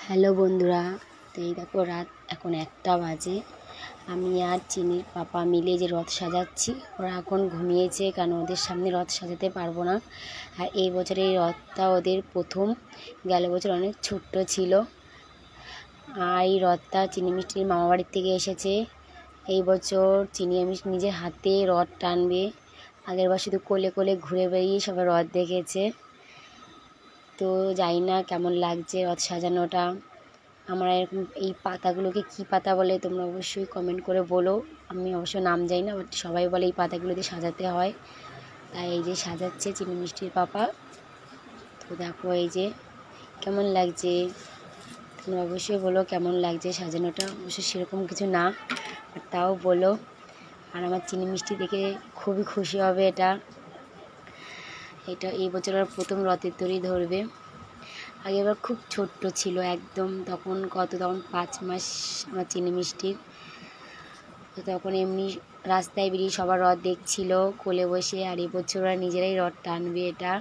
Hello বন্ধুরা, তো এই দেখো রাত এখন 1টা বাজে। আমি আর চিনির পাপা মিলে যে রথ সাজাচ্ছি। ওরা এখন ঘুমিয়েছে, কারণ ওদের সামনে রথ সাজাতে পারবো না। আর এই বছর এই রথটা ওদের প্রথম, গেল বছর অনেক ছোট্ট ছিল। আর এই রথটা চিনি মিষ্টির মামাবাড়ির থেকে এসেছে। এই বছর চিনি মিষ্টি নিজের হাতে রথ টানবে। আগের বার শুধু কোলে কোলে ঘুরে বেরিয়ে সবাই রথ দেখেছে। তো জানি না কেমন লাগছে রথ সাজানোটা। আমরা এরকম এই পাতাগুলোকে কী পাতা বলে তোমরা অবশ্যই কমেন্ট করে বলো। আমি অবশ্য নাম জানি না, বাট সবাই বলে এই পাতাগুলো দিয়ে সাজাতে হয়। তাই এই যে সাজাচ্ছে চিনি মিষ্টির পাপা। তো দেখো এই যে কেমন লাগছে, তোমরা অবশ্যই বলো কেমন লাগছে সাজানোটা। অবশ্যই সেরকম কিছু না, বাট তাও বলো। আর আমার চিনি মিষ্টি দেখে খুবই খুশি হবে। এটা এই বছর আর প্রথম রথের দড়ি ধরবে। আগেরবার খুব ছোট্ট ছিল একদম, তখন 5 মাস আমার চিনি মিষ্টির। তো তখন এমনি রাস্তায় বেরিয়ে সবার রথ দেখছিল কোলে বসে। আর এবছর ওরা নিজেরাই রথ টানবে এটা।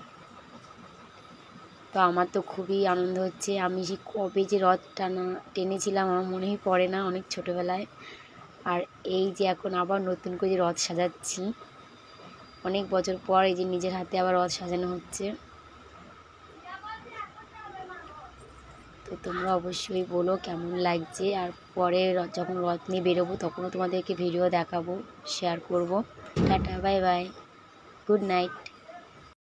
তো আমার তো খুবই আনন্দ হচ্ছে। আমি যে কবে যে রথ টেনেছিলাম আমার মনেই পড়ে না, অনেক ছোটোবেলায়। আর এই যে এখন আবার নতুন করে রথ সাজাচ্ছি, অনেক বছর পর এই যে নিজের হাতে আবার রথ সাজানো হচ্ছে। তো তোমরা অবশ্যই বলো কেমন লাগছে। আর পরে যখন রথ নিয়ে বেরোবো তখনও তোমাদেরকে ভিডিও দেখাবো, শেয়ার করব। Tata, bye bye, good night.